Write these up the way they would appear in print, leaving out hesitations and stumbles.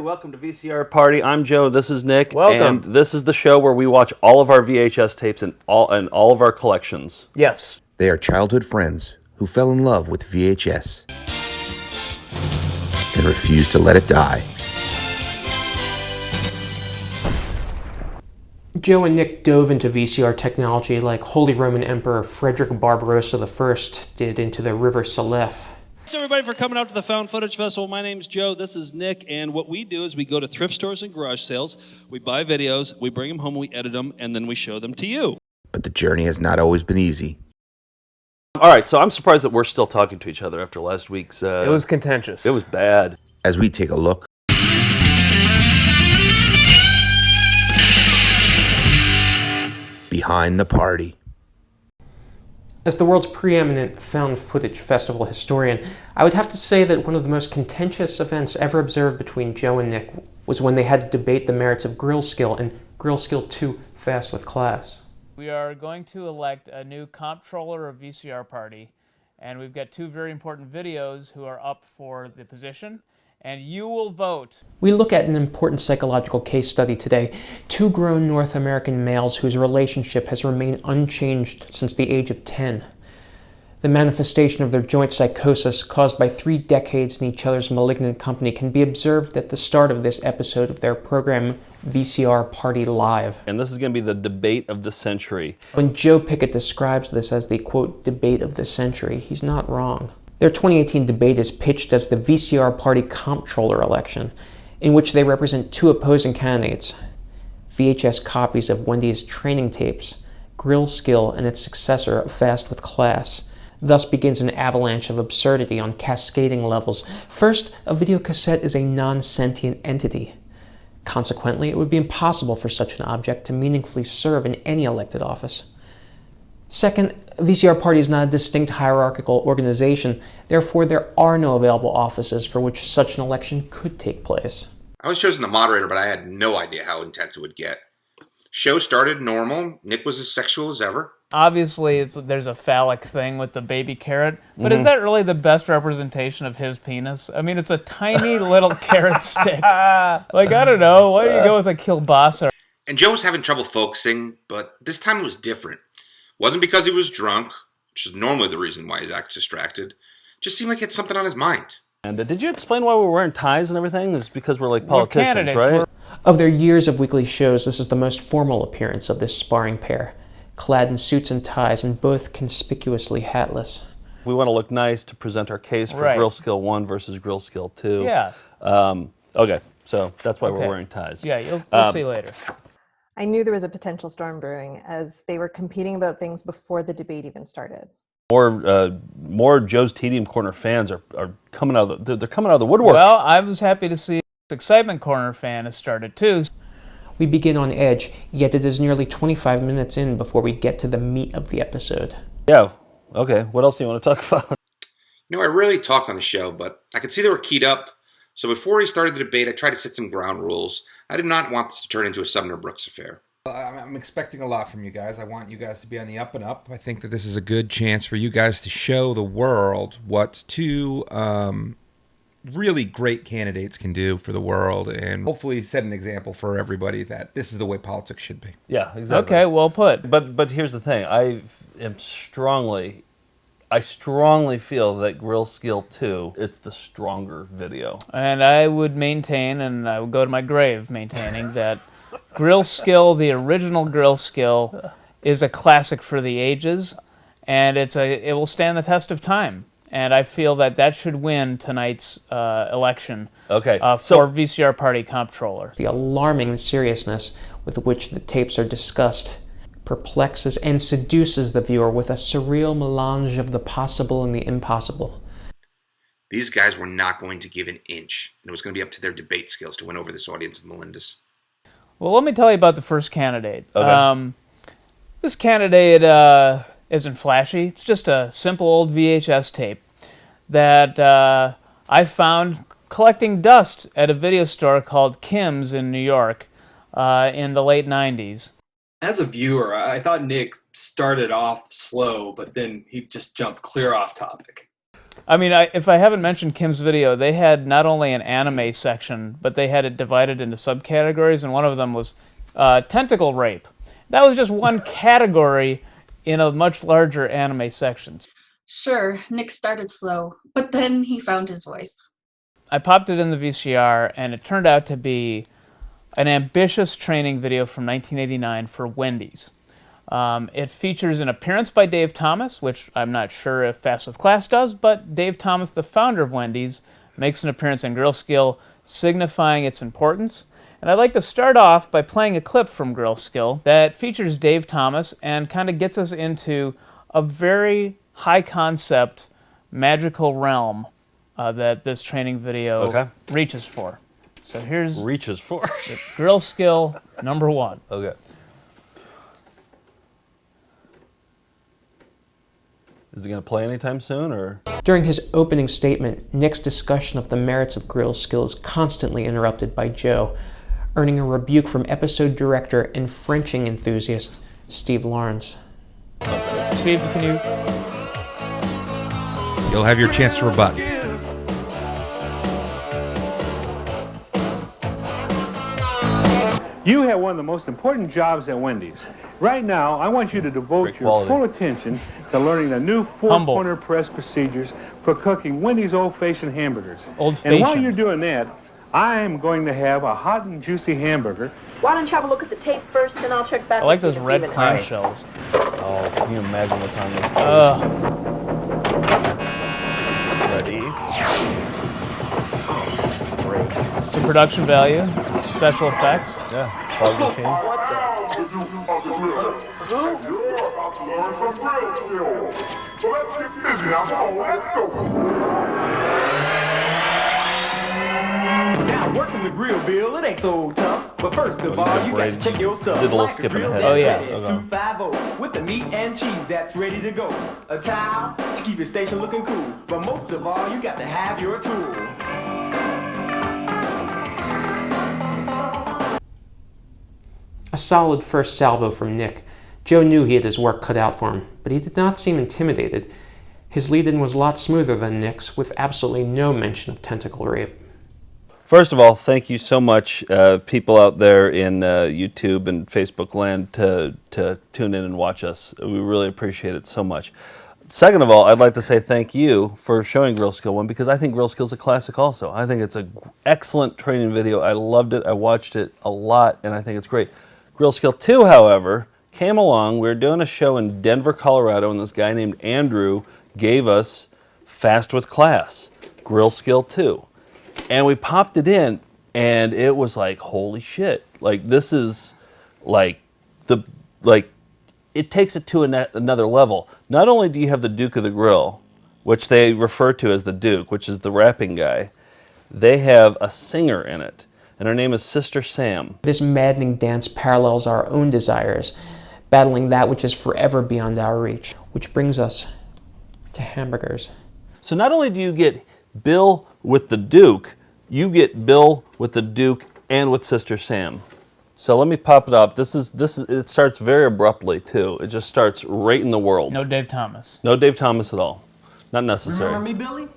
welcome to VCR Party. I'm Joe, this is Nick. Welcome. And this is the show where we watch all of our VHS tapes and all of our collections. Yes. They are childhood friends who fell in love with VHS and refused to let it die. Joe and Nick dove into VCR technology like Holy Roman Emperor Frederick Barbarossa I did into the River Salef. Thanks everybody for coming out to the Found Footage Festival. My name's Joe, this is Nick, and what we do is we go to thrift stores and garage sales, we buy videos, we bring them home, we edit them, and then we show them to you. But the journey has not always been easy. All right, so I'm surprised that we're still talking to each other after last week's... It was contentious. It was bad. As we take a look behind the party. As the world's preeminent found footage festival historian, I would have to say that one of the most contentious events ever observed between Joe and Nick was when they had to debate the merits of Grill Skill and Grill Skill 2 Fast with Class. We are going to elect a new comptroller of VCR Party, and we've got two very important videos who are up for the position, and you will vote. We look at an important psychological case study today. Two grown North American males whose relationship has remained unchanged since the age of 10. The manifestation of their joint psychosis caused by 3 decades in each other's malignant company can be observed at the start of this episode of their program, VCR Party Live. And this is going to be the debate of the century. When Joe Pickett describes this as the, quote, debate of the century, he's not wrong. Their 2018 debate is pitched as the VCR Party Comptroller election, in which they represent 2 opposing candidates: VHS copies of Wendy's training tapes, Grill Skill, and its successor, Fast with Class. Thus begins an avalanche of absurdity on cascading levels. First, a videocassette is a non-sentient entity. Consequently, it would be impossible for such an object to meaningfully serve in any elected office. Second, VCR Party is not a distinct hierarchical organization, therefore there are no available offices for which such an election could take place. I was chosen the moderator, but I had no idea how intense it would get. Show started normal. Nick was as sexual as ever. Obviously, there's a phallic thing with the baby carrot, but is that really the best representation of his penis? I mean, it's a tiny little carrot stick. Like, I don't know, why do you go with a kielbasa? And Joe was having trouble focusing, but this time it was different. Wasn't because he was drunk, which is normally the reason why he's acts distracted. Just seemed like he had something on his mind. And did you explain why we're wearing ties and everything? It's because we're like politicians, right? Of their years of weekly shows, this is the most formal appearance of this sparring pair, clad in suits and ties and both conspicuously hatless. We want to look nice to present our case for Grill Skill 1 versus Grill Skill 2. Yeah. Okay, so that's why we're wearing ties. Yeah, you'll see later. I knew there was a potential storm brewing as they were competing about things before the debate even started. More Joe's Tedium Corner fans are coming out of they're coming out of the woodwork. Well, I was happy to see Excitement Corner fan has started too. We begin on edge, yet it is nearly 25 minutes in before we get to the meat of the episode. Yeah, okay, what else do you want to talk about? You know, I rarely talk on the show, but I could see they were keyed up. So before we started the debate, I tried to set some ground rules. I did not want this to turn into a Sumner Brooks affair. I'm expecting a lot from you guys. I want you guys to be on the up and up. I think that this is a good chance for you guys to show the world what 2 really great candidates can do for the world, and hopefully set an example for everybody that this is the way politics should be. Yeah, exactly. Okay, well put. But here's the thing. I strongly feel that Grill Skill 2, it's the stronger video. And I would maintain, and I would go to my grave maintaining, that Grill Skill, the original Grill Skill, is a classic for the ages, and it will stand the test of time. And I feel that should win tonight's election for VCR Party Comptroller. The alarming seriousness with which the tapes are discussed perplexes and seduces the viewer with a surreal melange of the possible and the impossible. These guys were not going to give an inch, and it was going to be up to their debate skills to win over this audience of Melinda's. Well, let me tell you about the first candidate. Okay. This candidate isn't flashy. It's just a simple old VHS tape that I found collecting dust at a video store called Kim's in New York in the late 90s. As a viewer, I thought Nick started off slow, but then he just jumped clear off topic. I mean, if I haven't mentioned Kim's video, they had not only an anime section, but they had it divided into subcategories, and one of them was tentacle rape. That was just one category in a much larger anime section. Sure, Nick started slow, but then he found his voice. I popped it in the VCR, and it turned out to be an ambitious training video from 1989 for Wendy's. It features an appearance by Dave Thomas, which I'm not sure if Fast with Class does, but Dave Thomas, the founder of Wendy's, makes an appearance in Grill Skill, signifying its importance. And I'd like to start off by playing a clip from Grill Skill that features Dave Thomas and kind of gets us into a very high-concept, magical realm that this training video reaches for. So here's Grill Skill number 1. Okay. Is it going to play anytime soon, or? During his opening statement, Nick's discussion of the merits of Grill Skill is constantly interrupted by Joe, earning a rebuke from episode director and Frenching enthusiast Steve Lawrence. Steve, can you? You'll have your chance to rebut. You have one of the most important jobs at Wendy's. Right now, I want you to devote your full attention to learning the new four-corner press procedures for cooking Wendy's old-fashioned hamburgers. And while you're doing that, I am going to have a hot and juicy hamburger. Why don't you have a look at the tape first, and I'll check back. I like those red clam shells. Oh, can you imagine what's on this? Ready? Some production value, special effects. Yeah, fog machine. Now, working the grill, Bill, it ain't so tough. But first of all, you got to check your stuff. Did a little skipping ahead. Oh, yeah. 250 with the meat and cheese that's ready to go. A towel to keep your station looking cool. But most of all, you got to have your tool. A solid first salvo from Nick. Joe knew he had his work cut out for him, but he did not seem intimidated. His lead-in was a lot smoother than Nick's, with absolutely no mention of tentacle rape. First of all, thank you so much, people out there in YouTube and Facebook land, to tune in and watch us. We really appreciate it so much. Second of all, I'd like to say thank you for showing Grill Skill 1, because I think Grill Skill is a classic also. I think it's an excellent training video. I loved it. I watched it a lot, and I think it's great. Grill Skill 2, however, came along. We were doing a show in Denver, Colorado, and this guy named Andrew gave us Fast with Class, Grill Skill 2. And we popped it in, and it was like, holy shit. Like, this is, it takes it to another level. Not only do you have the Duke of the Grill, which they refer to as the Duke, which is the rapping guy, they have a singer in it, and her name is Sister Sam. This maddening dance parallels our own desires, battling that which is forever beyond our reach, which brings us to hamburgers. So not only do you get Bill with the Duke, you get Bill with the Duke and with Sister Sam. So let me pop it up. This is it starts very abruptly too. It just starts right in the world. No Dave Thomas. No Dave Thomas at all. Not necessary. Remember me, Billy?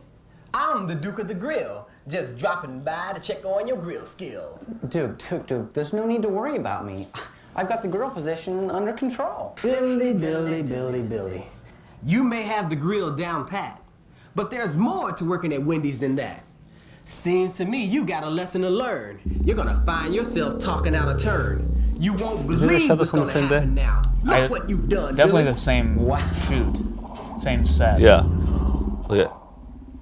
I'm the Duke of the Grill. Just dropping by to check on your grill skill. Duke, there's no need to worry about me. I've got the grill position under control. Billy. You may have the grill down pat, but there's more to working at Wendy's than that. Seems to me you got a lesson to learn. You're gonna find yourself talking out of turn. You won't believe what's gonna happen now. Look what you've done, Definitely Billy. the same shoot, same set. Yeah. Look at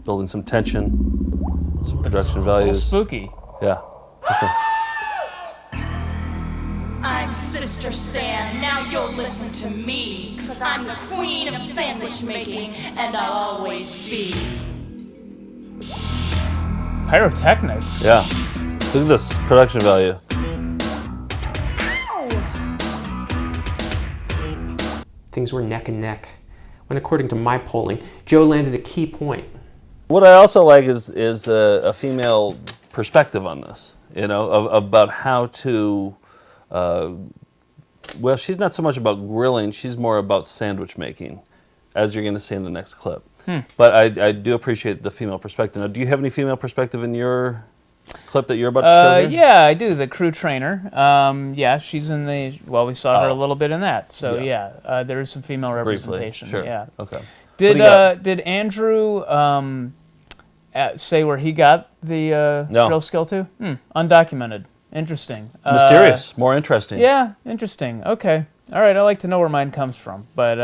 building some tension, some production values. Spooky. Yeah. Listen. I'm Sister Sam, now you'll listen to me, 'cause I'm the queen of sandwich making, and I'll always be. Pyrotechnics. Yeah. Look at this production value. Things were neck and neck, when according to my polling, Joe landed a key point. What I also like is a female perspective on this, about how to, well, she's not so much about grilling, she's more about sandwich making, as you're going to see in the next clip. But I do appreciate the female perspective. Now, do you have any female perspective in your clip that you're about to show here? Yeah, I do. The crew trainer. Yeah, she's in the. Well, we saw her a little bit in that. So there is some female representation. Briefly, sure. Yeah. Okay. Did Andrew say where he got the grill skill to? Undocumented. Interesting. Mysterious. More interesting. Yeah, interesting. Okay. All right. I like to know where mine comes from, but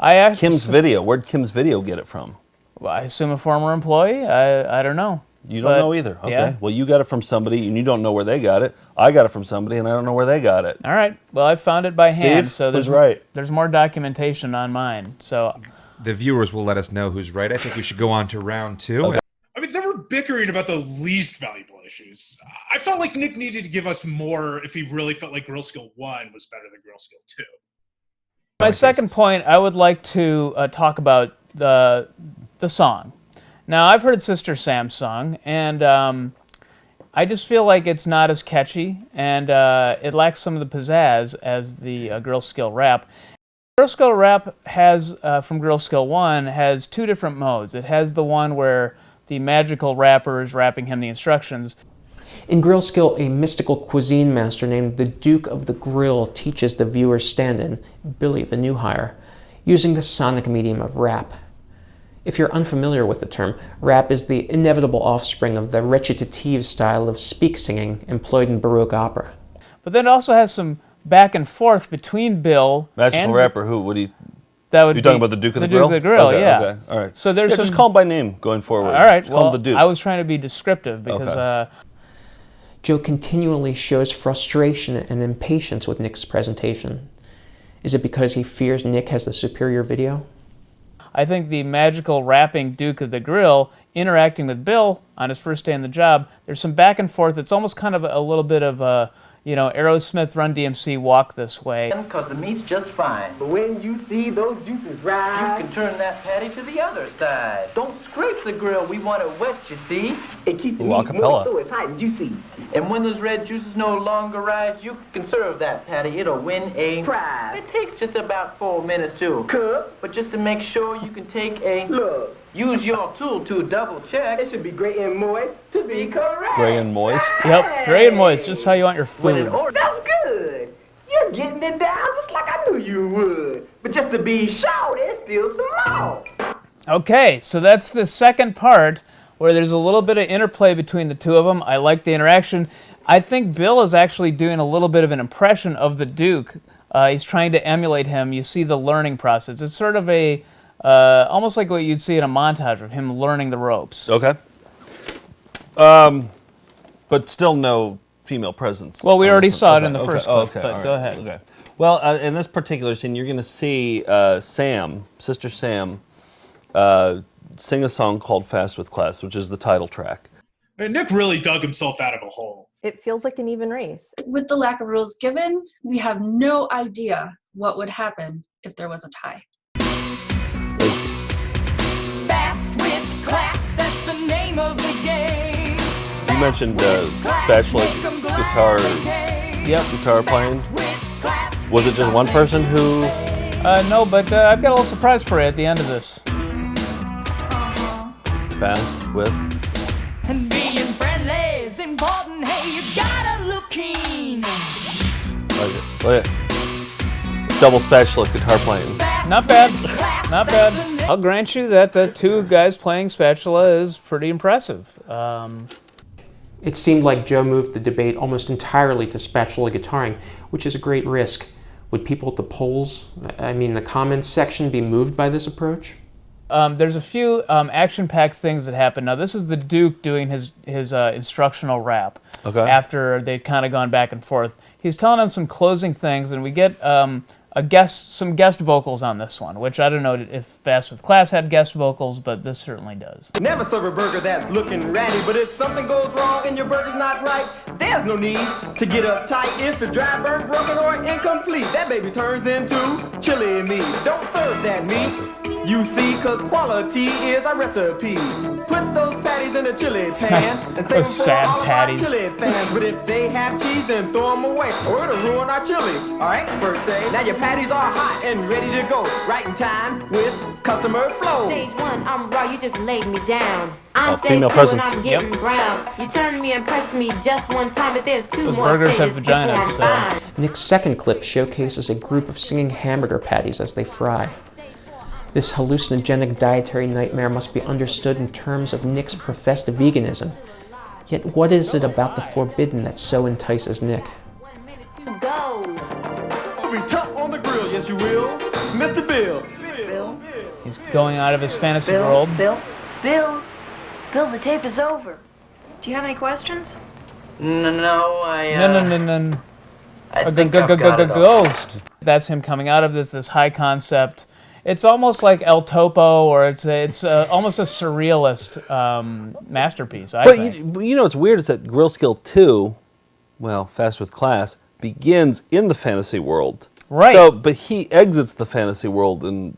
I actually Kim's video. Where'd Kim's video get it from? Well, I assume a former employee. I don't know. You don't know either. Okay. Yeah. Well, you got it from somebody, and you don't know where they got it. I got it from somebody, and I don't know where they got it. All right. Well, I found it by hand, so who's right? There's more documentation on mine. So the viewers will let us know who's right. I think we should go on to round 2. Okay. I mean, they were bickering about the least valuable issues. I felt like Nick needed to give us more if he really felt like Grill Skill 1 was better than Grill Skill 2. My second point, I would like to talk about the song. Now, I've heard Sister Sam's song, and I just feel like it's not as catchy, and it lacks some of the pizzazz as the Girl Skill rap. Girl Skill rap has, from Girl Skill 1, has 2 different modes. It has the one where the magical rapper is rapping him the instructions. In Grill Skill, a mystical cuisine master named the Duke of the Grill teaches the viewer's stand-in, Billy the new hire, using the sonic medium of rap. If you're unfamiliar with the term, rap is the inevitable offspring of the recitative style of speak singing employed in Baroque opera. But then it also has some back and forth between Bill Magical rapper, who would he... That would You're talking about the Duke of the Grill? Duke of the Grill, okay, yeah. Okay, all right. So there's just call him by name going forward. All right, just call him the Duke. I was trying to be descriptive because... Joe continually shows frustration and impatience with Nick's presentation. Is it because he fears Nick has the superior video? I think the magical rapping Duke of the Grill interacting with Bill on his first day on the job, there's some back and forth. It's almost kind of a little bit of a, Aerosmith Run DMC walk this way. Because the meat's just fine. But when you see those juices rise, you can turn that patty to the other side. Don't scrape the grill. We want it wet, you see. It keeps the meat moist so it's hot and juicy. And when those red juices no longer rise, you can serve that patty. It'll win a prize. It takes just about 4 minutes to cook. But just to make sure you can take a look. Use your tool to double check. It should be gray and moist to be correct. Gray and moist? Yep, gray and moist, just how you want your food. That's good. You're getting it down just like I knew you would. But just to be sure, there's still some more. Okay, so that's the second part where there's a little bit of interplay between the two of them. I like the interaction. I think Bill is actually doing a little bit of an impression of the Duke. He's trying to emulate him. You see the learning process. It's sort of a... almost like what you'd see in a montage of him learning the ropes. Okay. But still no female presence. Well, we already saw it in the first clip, clip, but right. go ahead. Okay. Well, in this particular scene, you're going to see Sister Sam, sing a song called Fast with Class, which is the title track. And Nick really dug himself out of a hole. It feels like an even race. With the lack of rules given, we have no idea what would happen if there was a tie. Fast with Class, that's the name of the game. You mentioned spatula guitar playing. Was it just one person who... No, but I've got a little surprise for you at the end of this. Fast with... And being friendly is important. Hey, you gotta look keen. Look at double spatula guitar playing. Not bad. Not bad. I'll grant you that the two guys playing spatula is pretty impressive. It seemed like Joe moved the debate almost entirely to spatula guitaring, which is a great risk. Would people at the polls, the comments section, be moved by this approach? There's a few action-packed things that happen. Now, this is the Duke doing his instructional rap. Okay. After they'd kind of gone back and forth. He's telling them some closing things, and we get some guest vocals on this one, which I don't know if Fast with Class had guest vocals, but this certainly does. Never serve a burger that's looking ratty, but if something goes wrong and your burger's not right, there's no need to get uptight. If the dry burn broken or incomplete, that baby turns into chili meat. Don't serve that meat, you see, cause quality is a recipe. Put those patties patties in a chili pan. And Those sad all of our patties. chili fans. But if they have cheese, then throw them away, or it'll ruin our chili. Our experts say, now your patties are hot and ready to go. Right in time with customer flow. Stage 1, I'm raw, you just laid me down. I'm stage female 2 presence. and I'm getting brown. You turned me and pressed me just one time, but there's 2 Those more burgers have stages before vaginas, I'm so- fine. Nick's second clip showcases a group of singing hamburger patties as they fry. This hallucinogenic dietary nightmare must be understood in terms of Nick's professed veganism. Yet what is it about the forbidden that so entices Nick? Go. Be tough on the grill, yes you will. Mr. Bill. He's going out of his fantasy Bill, world. Bill, the tape is over. Do you have any questions? No, I... No. I think I've got it all. Ghost. That's him coming out of this high concept. It's almost like El Topo, or it's almost a surrealist masterpiece, I think. But you know what's weird is that Grill Skill 2, well, Fast with Class, begins in the fantasy world. Right. So, but he exits the fantasy world in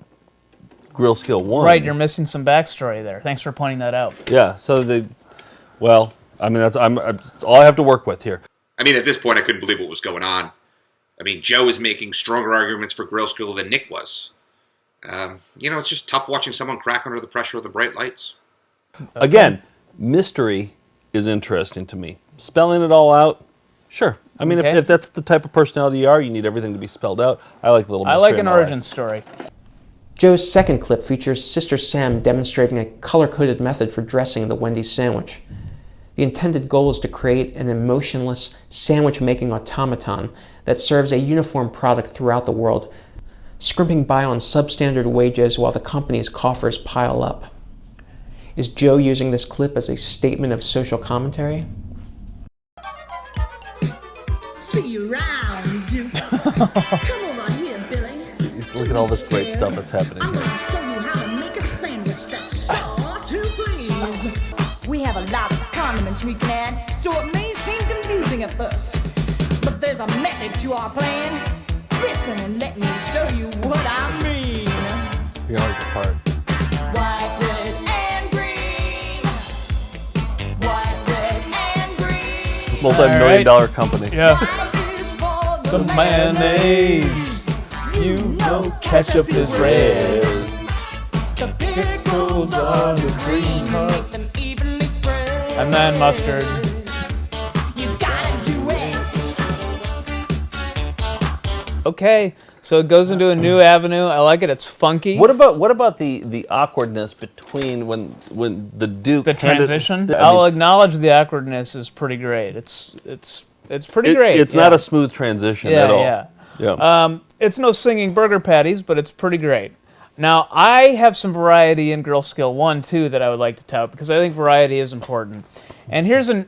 Grill Skill 1. Right, you're missing some backstory there. Thanks for pointing that out. Yeah, so that's all I have to work with here. I mean, at this point, I couldn't believe what was going on. I mean, Joe is making stronger arguments for Grill Skill than Nick was. It's just tough watching someone crack under the pressure of the bright lights. Again, mystery is interesting to me. Spelling it all out, sure. I mean, Okay. if that's the type of personality you are, you need everything to be spelled out. I like the little mystery. I like in an my life. origin story. Joe's second clip features Sister Sam demonstrating a color-coded method for dressing the Wendy's sandwich. The intended goal is to create an emotionless sandwich-making automaton that serves a uniform product throughout the world, scrimping by on substandard wages while the company's coffers pile up. Is Joe using this clip as a statement of social commentary? See you around, Duke. Come over here, Billy. Look at all this great stuff that's happening I'm here. gonna show you how to make a sandwich that's sure to please. We have a lot of condiments we can add, so it may seem confusing at first. But there's a method to our plan. Listen and let me show you what I mean. You're gonna like this part. White, red, and green. White, red, and green. Multi-million-dollar company. Yeah. The mayonnaise. You know ketchup is red. The pickles are the green. Make them evenly spread. And then mustard. You gotta do it. Okay, so it goes into a new avenue. I like it. It's funky. What about the awkwardness between when the Duke The handed- transition? I I'll mean, acknowledge the awkwardness is pretty great. It's pretty great. It's not a smooth transition at all. Yeah. It's no singing burger patties, but it's pretty great. Now, I have some variety in Girl Skill 1, too, that I would like to tout, because I think variety is important. And here's a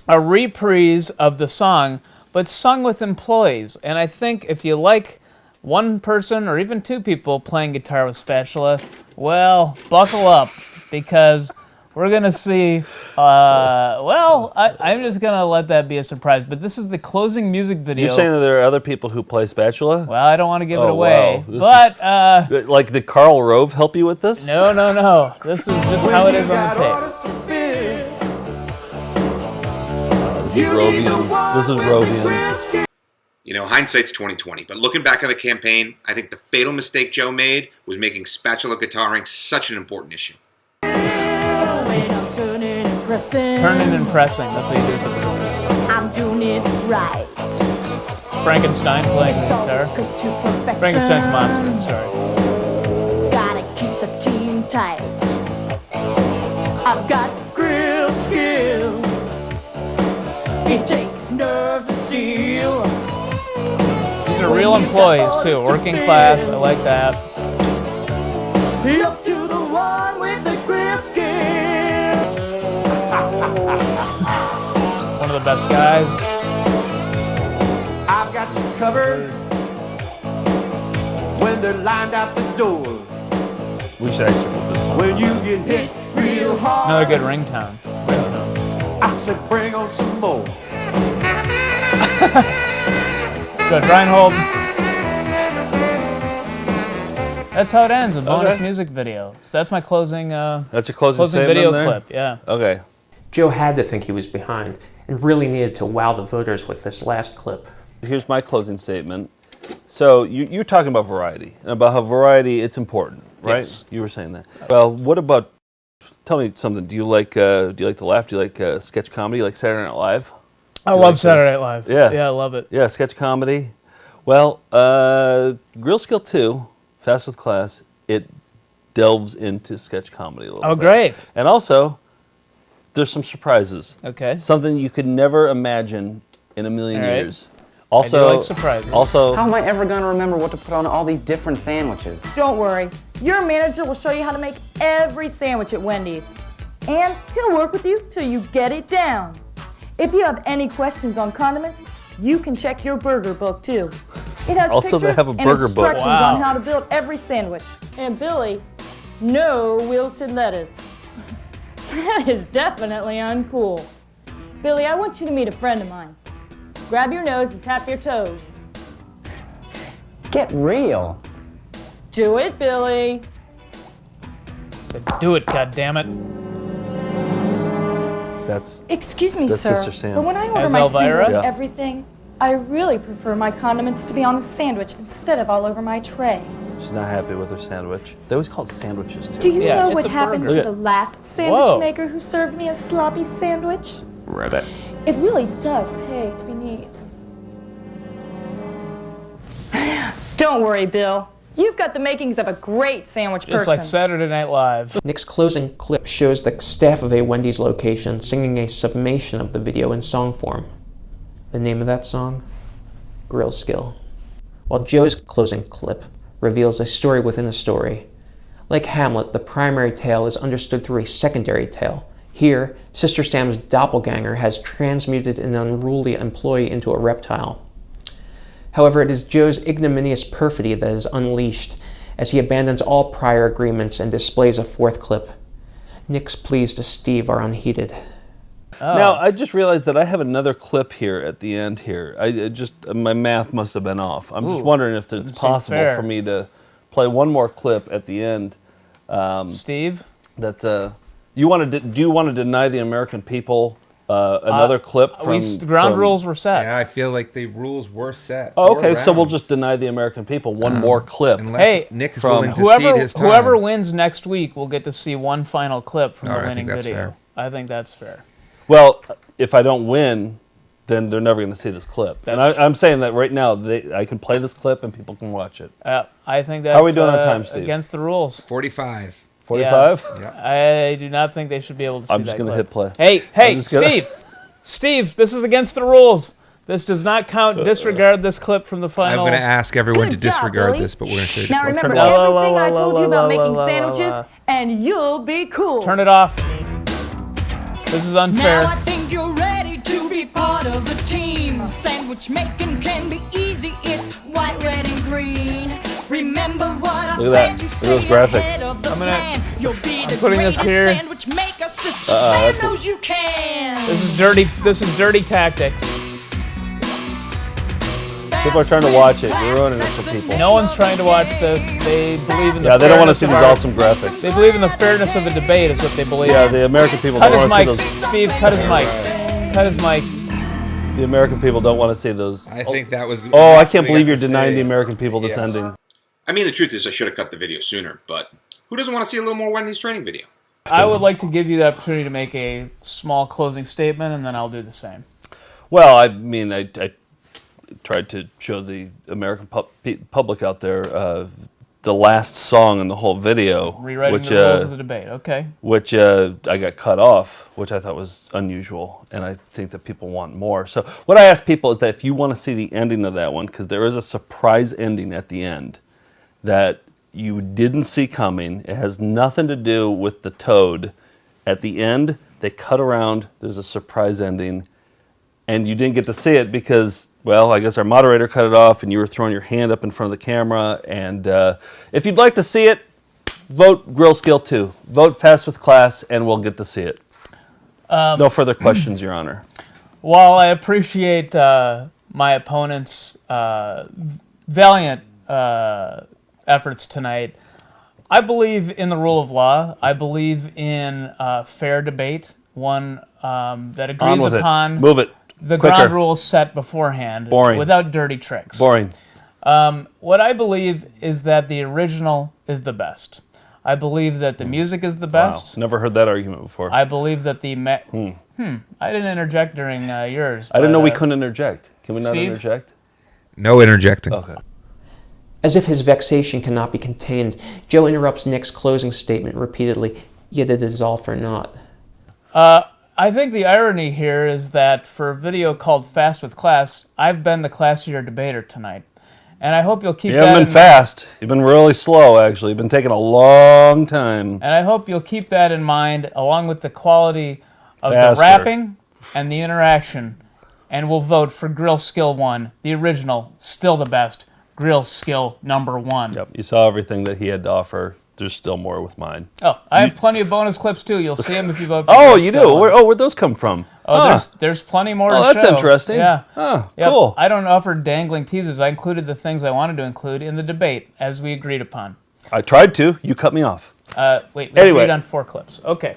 reprise of the song, but sung with employees. And I think if you like one person or even two people playing guitar with spatula, well, buckle up, because we're going to see, I'm just going to let that be a surprise. But this is the closing music video. You're saying that there are other people who play spatula? Well, I don't want to give it away. Wow. But, like, did Karl Rove help you with this? No. This is just how it is on the tape. This is Rovian. This is Rovian. You know, hindsight's 20/20, but looking back on the campaign, I think the fatal mistake Joe made was making spatula guitaring such an important issue. Turning and pressing. That's what you do with the burgers. I'm doing it right. Frankenstein playing the guitar. Frankenstein's monster, sorry. Gotta keep the team tight. I've got grill skill. It takes nerves of steel. These are real employees, too. Working class. I like that. Up to the one with the grill skill. One of the best guys. I've got you covered when they're lined out the door. We should actually put this song When on. you get hit real hard, Another good ringtone. I said bring on some more. Judge Reinhold. That's how it ends, a bonus music video. So that's my closing That's your closing video there? clip, yeah. Okay. Joe had to think he was behind and really needed to wow the voters with this last clip. Here's my closing statement. So you're talking about variety, and about how variety, it's important, right? Yes. You were saying that. Well, what about, tell me something, do you like to laugh? Do you like sketch comedy? You like Saturday Night Live? I love Saturday Night Live. Yeah. Yeah, I love it. Yeah, sketch comedy. Well, Grill Skill 2, Fast with Class, it delves into sketch comedy a little bit. Oh, great. And also, there's some surprises. Okay. Something you could never imagine in a million All right. years. Also, I do like surprises. Also, How am I ever going to remember what to put on all these different sandwiches? Don't worry. Your manager will show you how to make every sandwich at Wendy's. And he'll work with you till you get it down. If you have any questions on condiments, you can check your burger book too. It has Also, they pictures have a and burger book. instructions Wow. on how to build every sandwich. And Billy, no wilted lettuce. That is definitely uncool. Billy, I want you to meet a friend of mine. Grab your nose and tap your toes. Get real. Do it, Billy. So do it, goddammit. that's Excuse me, That's sir, Sister Sam. but when I order As my Elvira? seafood and Yeah. everything, I really prefer my condiments to be on the sandwich instead of all over my tray. she's not happy with her sandwich. They always call it sandwiches too. Do you Yeah, know it's what a happened burger. to the last sandwich Whoa. maker who served me a sloppy sandwich? Rabbit. It really does pay to be neat. Don't worry, Bill. You've got the makings of a great sandwich Just person. like Saturday Night Live. Nick's closing clip shows the staff of a Wendy's location singing a summation of the video in song form. The name of that song? Grill Skill. While Joe's closing clip reveals a story within a story. Like Hamlet, the primary tale is understood through a secondary tale. Here, Sister Sam's doppelganger has transmuted an unruly employee into a reptile. However, it is Joe's ignominious perfidy that is unleashed as he abandons all prior agreements and displays a fourth clip. Nick's pleas to Steve are unheeded. Oh. Now, I just realized that I have another clip here at the end here. My math must have been off. I'm just Ooh, wondering if doesn't it's seem possible fair. for me to play one more clip at the end. Steve? That you want to? Do you want to deny the American people another clip from? The ground rules were set. Yeah, I feel like the rules were set. Oh, 4 okay, so we'll rounds. just deny the American people one more clip. Unless Hey, Nick is from willing to cede his time. Whoever wins next week will get to see one final clip from All the right, I winning think that's video. fair. I think that's fair. Well, if I don't win, then they're never going to see this clip. And That's I'm saying that right now. I can play this clip and people can watch it. I think that's How are we doing on time, Steve? against the rules. 45. 45? Yeah. I do not think they should be able to see I'm just that gonna clip. hit play. Hey, I'm just gonna- Steve! Steve, this is against the rules. This does not count. Disregard this clip from the I'm final. going to ask everyone Good to job, disregard Billy. this, but we're going to say Now remember La, la, la, everything I la, told la, you about la, making la, la, sandwiches, la. and you'll be cool. Turn it off. This is unfair. Now I think you're ready to be part of the team. Sandwich making can be easy. It's white, red, and green. Remember what I Look at said. that. You Look at those stay graphics. ahead of the plan. You'll be the putting this greatest here. sandwich maker. Sister Sam that's- knows you can. This is dirty. This is dirty tactics. People are trying to watch it. You're ruining it for people. No one's trying to watch this. They believe in the Yeah, they don't want to fairness see of these our- awesome graphics. They believe in the fairness of the debate, is what they believe. Yeah, the American people Cut don't his want to see mic, those. Steve. Cut his mic. Cut his mic. The American people don't want to see those. I think that was. Oh, I enough can't we believe have you're to denying say. the American people this Yes. ending. I mean, the truth is, I should have cut the video sooner, but who doesn't want to see a little more Wendy's training video? I would like to give you the opportunity to make a small closing statement, and then I'll do the same. Well, I mean, I tried to show the American public out there the last song in the whole video, Rewriting which the rules of the debate. Okay. which I got cut off, which I thought was unusual, and I think that people want more. So what I ask people is that if you want to see the ending of that one, because there is a surprise ending at the end that you didn't see coming. It has nothing to do with the toad. At the end, they cut around. There's a surprise ending, and you didn't get to see it because, well, I guess our moderator cut it off, and you were throwing your hand up in front of the camera. And if you'd like to see it, vote Grill Skill 2. Vote Fast with Class, and we'll get to see it. No further questions, Your Honor. While I appreciate my opponent's valiant efforts tonight. I believe in the rule of law. I believe in fair debate, one that agrees upon Move it. the Quicker. ground rules set beforehand, Boring. without dirty tricks. Boring. What I believe is that the original is the best. I believe that the music is the best. Wow. Never heard that argument before. I believe that the I didn't interject during yours. I didn't know we couldn't interject. Can we not Steve? interject? No interjecting. Okay. As if his vexation cannot be contained, Joe interrupts Nick's closing statement repeatedly, yet it is all for naught. I think the irony here is that for a video called Fast with Class, I've been the classier debater tonight. And I hope you'll keep that in mind. You haven't been fast. You've been really slow, actually. You've been taking a long time. And I hope you'll keep that in mind, along with the quality of Faster. the rapping and the interaction. And we'll vote for Grill Skill 1, the original, still the best, Grill Skill number 1. Yep, you saw everything that he had to offer. There's still more with mine. Oh, I have plenty of bonus clips, too. You'll see them if you vote for Oh, Grill you Skill do? 1. Where'd those come from? Oh, there's plenty more to show. Oh, that's interesting. Yeah. Oh, Yep. cool. I don't offer dangling teasers. I included the things I wanted to include in the debate, as we agreed upon. I tried to. You cut me off. Wait, we Anyway. agreed on 4 clips. Okay.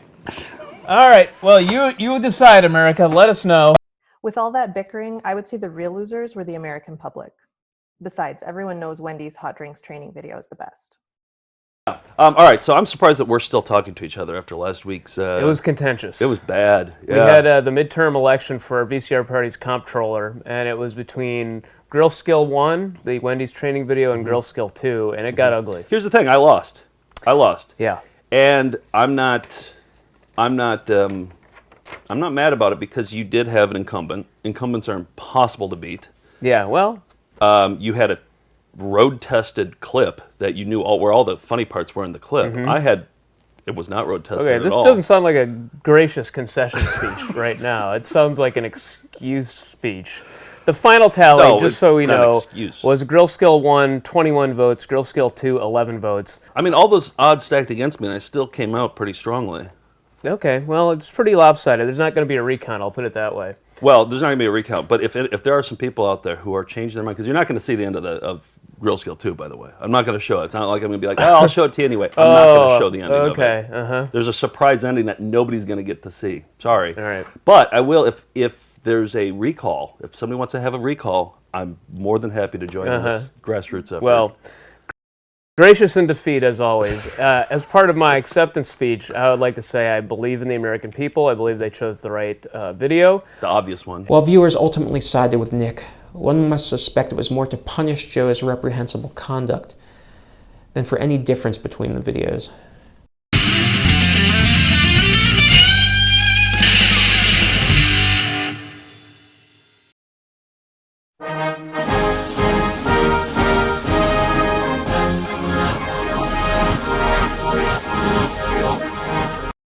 All right. Well, you decide, America. Let us know. With all that bickering, I would say the real losers were the American public. Besides, everyone knows Wendy's hot drinks training video is the best. All right, so I'm surprised that we're still talking to each other after last week's... It was contentious. It was bad. Yeah. We had the midterm election for our VCR Party's comptroller, and it was between Grill Skill 1, the Wendy's training video, and Grill Skill 2, and it got ugly. Here's the thing, I lost. Yeah. And I'm not mad about it because you did have an incumbent. Incumbents are impossible to beat. Yeah, well... You had a road-tested clip that you knew where all the funny parts were in the clip. It was not road-tested Okay, at this all. doesn't sound like a gracious concession speech right now. It sounds like an excused speech. The final tally, just so we know, was Grill Skill 1, 21 votes, Grill Skill 2, 11 votes. I mean, all those odds stacked against me, and I still came out pretty strongly. Okay, well, it's pretty lopsided. There's not going to be a recount, I'll put it that way. Well, there's not going to be a recount, but if there are some people out there who are changing their mind, because you're not going to see the end of Grill Skill 2, by the way. I'm not going to show it. It's not like I'm going to be like, oh, I'll show it to you anyway. I'm not going to show the ending of it. Okay, There's a surprise ending that nobody's going to get to see. Sorry. All right. But I will, if there's a recall, if somebody wants to have a recall, I'm more than happy to join this grassroots effort. Well, gracious in defeat, as always. As part of my acceptance speech, I would like to say I believe in the American people. I believe they chose the right video. The obvious one. While viewers ultimately sided with Nick, one must suspect it was more to punish Joe's reprehensible conduct than for any difference between the videos.